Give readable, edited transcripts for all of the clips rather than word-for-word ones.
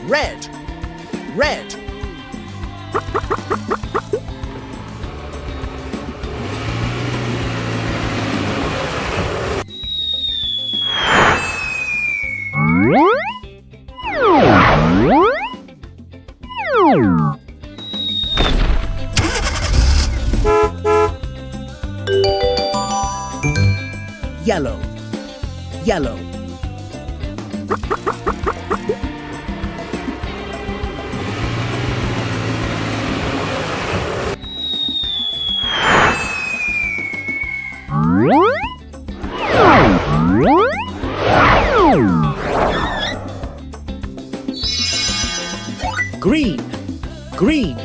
red, red. Yellow, yellow. Green, green.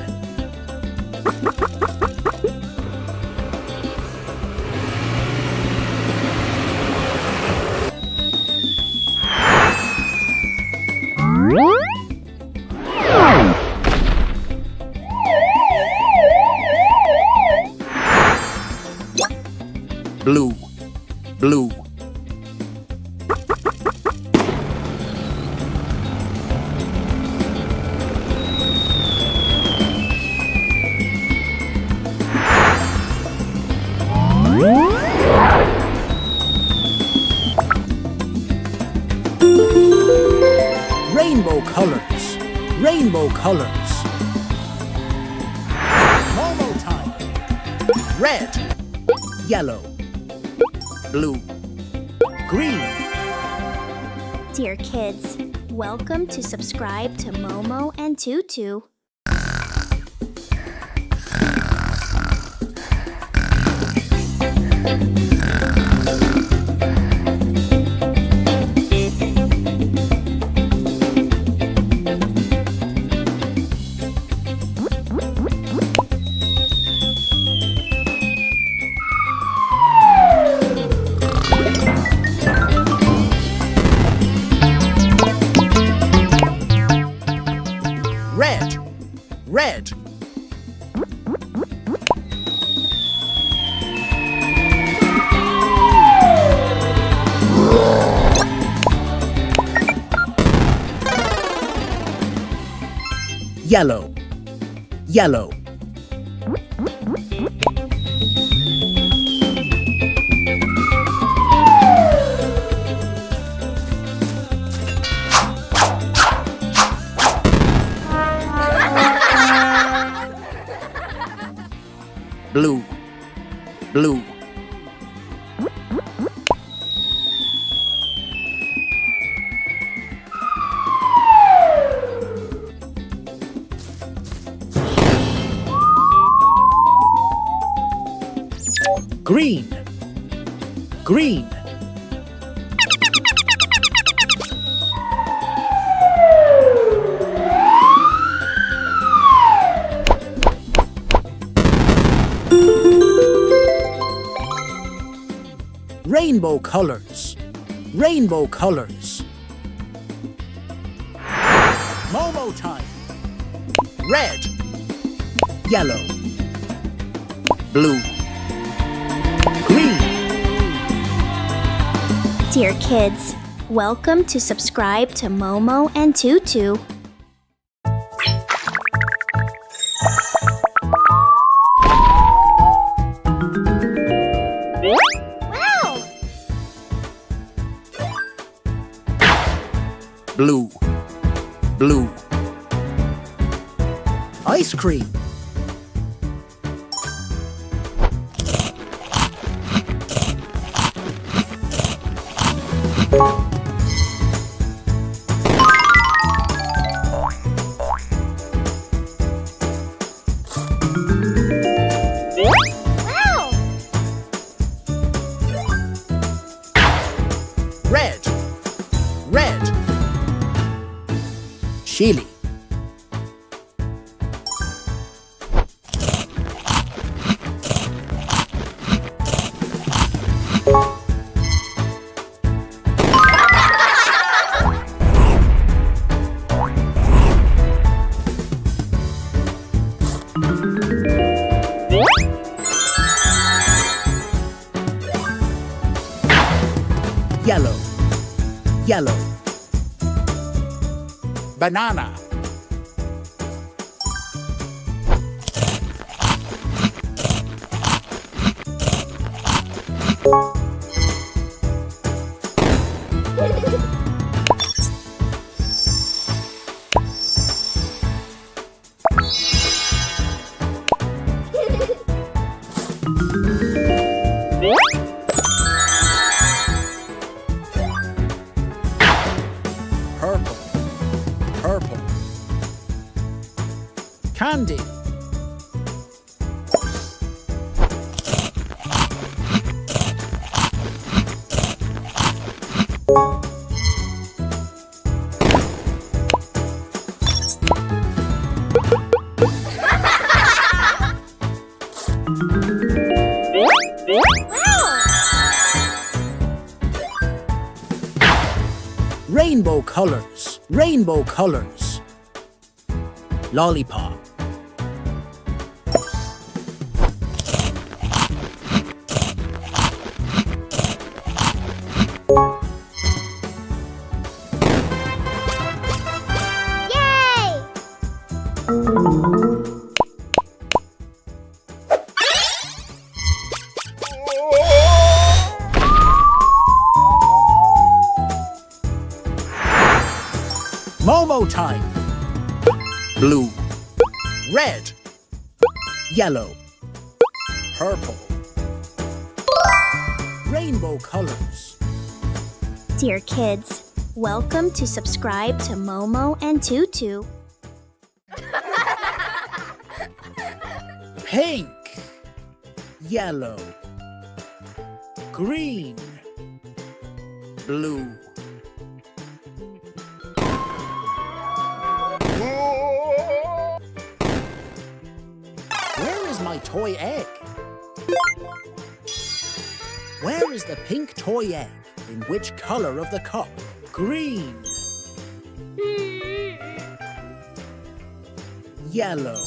Blue, blue. Rainbow colors, rainbow colors. Momo time. Red, yellow, blue, green. Dear kids, welcome to subscribe to Momo and Tutu. Red, red. Yellow, yellow. Blue, blue. Green, green. Rainbow colors, rainbow colors. Momo time. Red, yellow, blue, green. Dear kids, welcome to subscribe to Momo and Tutu. Wow! Blue, blue. Ice cream. Wow! Red, red. Chili. Yellow, yellow. banana, purple, purple, candy, rainbow colors, lollipop, Yay! Momo time, blue, red, yellow, purple, rainbow colors. Dear kids, welcome to subscribe to Momo and Tutu. Pink, yellow, green, blue. Where is my toy egg? Where is the pink toy egg? In which color of the cup? Green, yellow,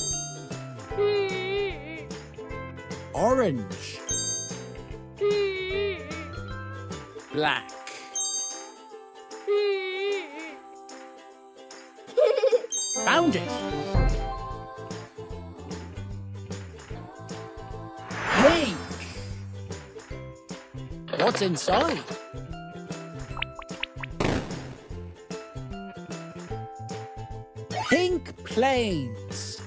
orange, black. Found it! Pink! What's inside? Pink planes.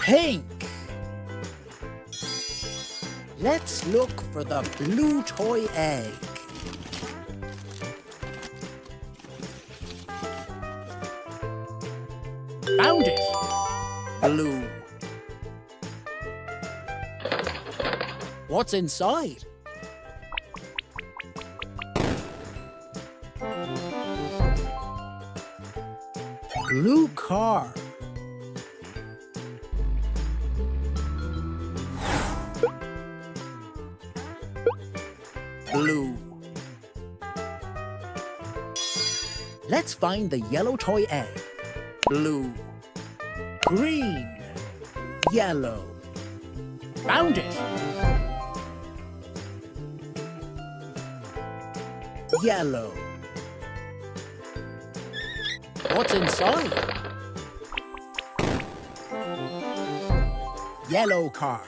Pink. Let's look for the blue toy egg. Found it. Blue. What's inside? Blue car. Blue. Let's find the yellow toy egg. Blue. Green. Yellow. Found it. Yellow. What's inside? Yellow car.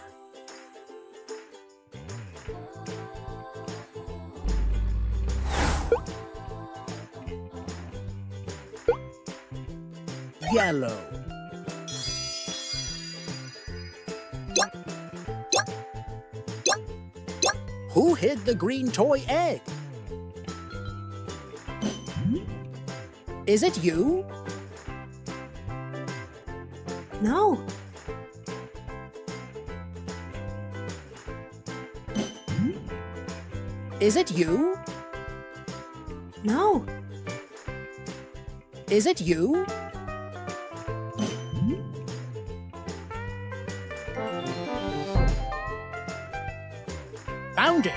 Yellow. Who hid the green toy egg? Is it you? No. Is it you? No. Is it you? Found it.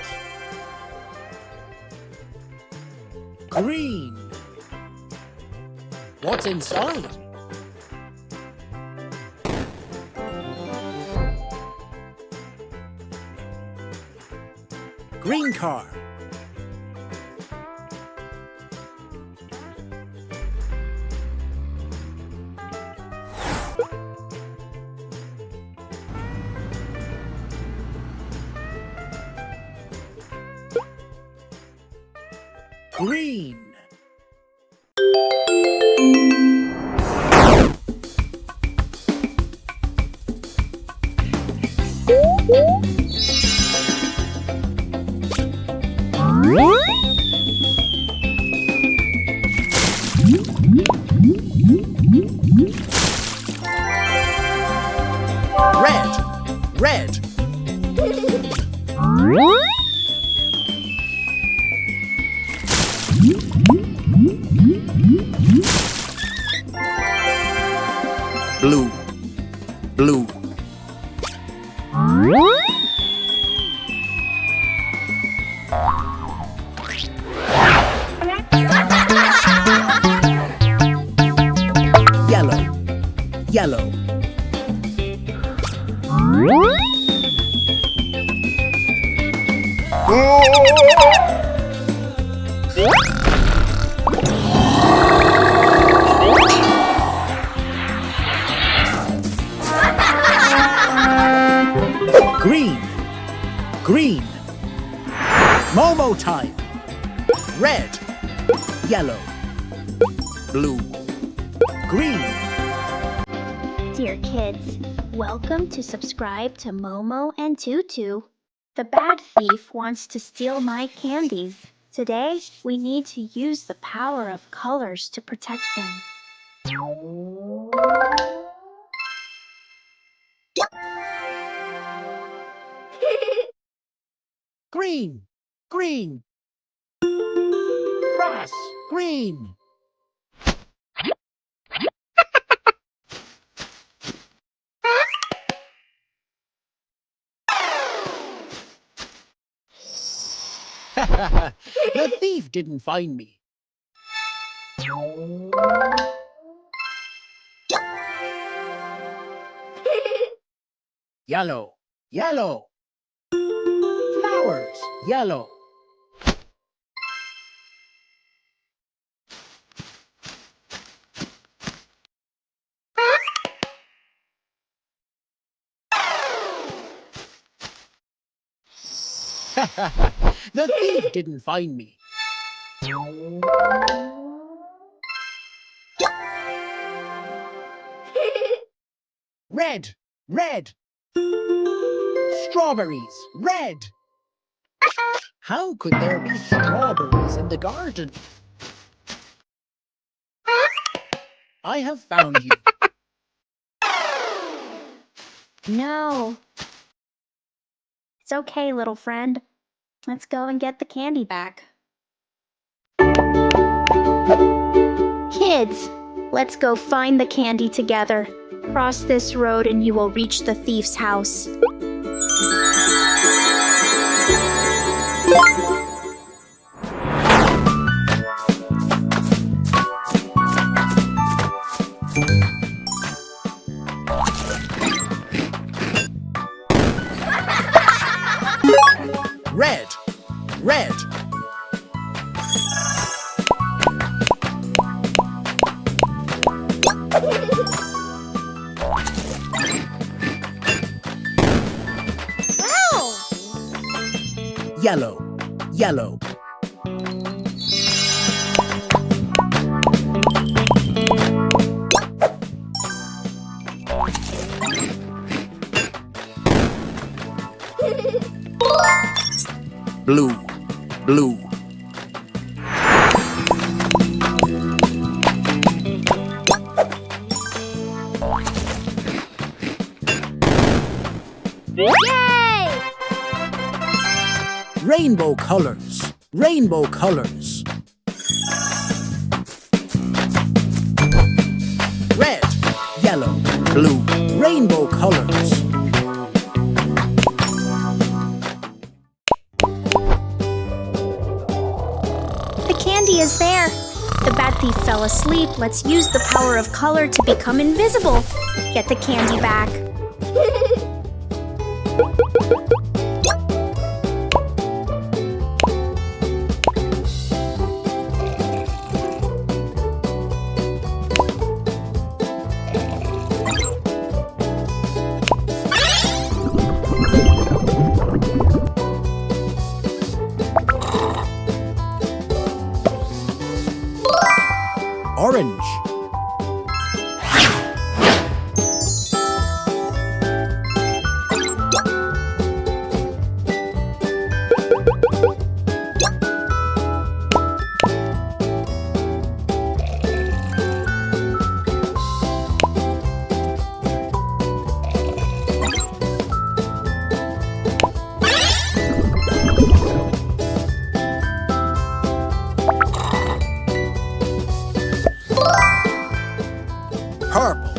Green. What's inside? green car. Green. Red. Red. Blue. Blue. Yellow. Yellow. Green. Green. Momo time. Red. Yellow. Blue. Green. Dear kids, welcome to subscribe to Momo and Tutu. The bad thief wants to steal my candies. Today, we need to use the power of colors to protect them. Green. Green. Grass. Green. The thief didn't find me. Yellow. Yellow. Flowers. Yellow. The thief didn't find me. Red. Red. Strawberries. Red. How could there be strawberries in the garden? I have found you. No. It's okay, little friend. Let's go and get the candy back. Kids, let's go find the candy together. Cross this road and you will reach the thief's house. Red. Red. Yellow. Yellow. Blue. Blue. Yay! Rainbow colors. Rainbow colors. Red. Yellow. Blue. Rainbow colors. The candy is there. The bad thief fell asleep. Let's use the power of color to become invisible. Get the candy back. Purple.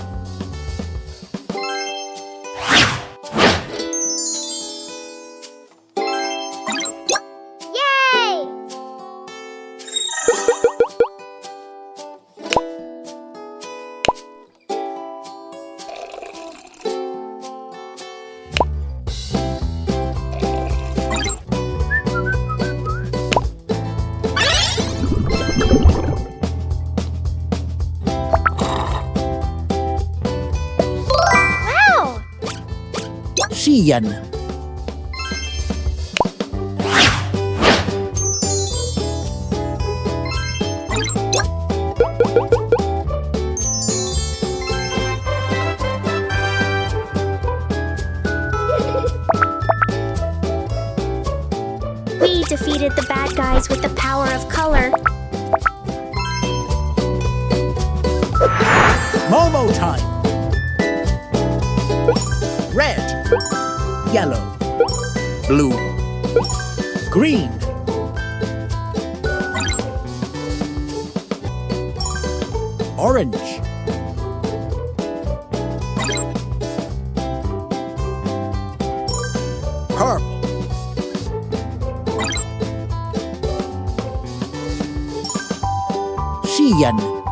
Yay! Wow! Cyan. We defeated the bad guys with the power of color. Momo time. Red. Yellow. Blue. Green. Orange. Purple. Cyan.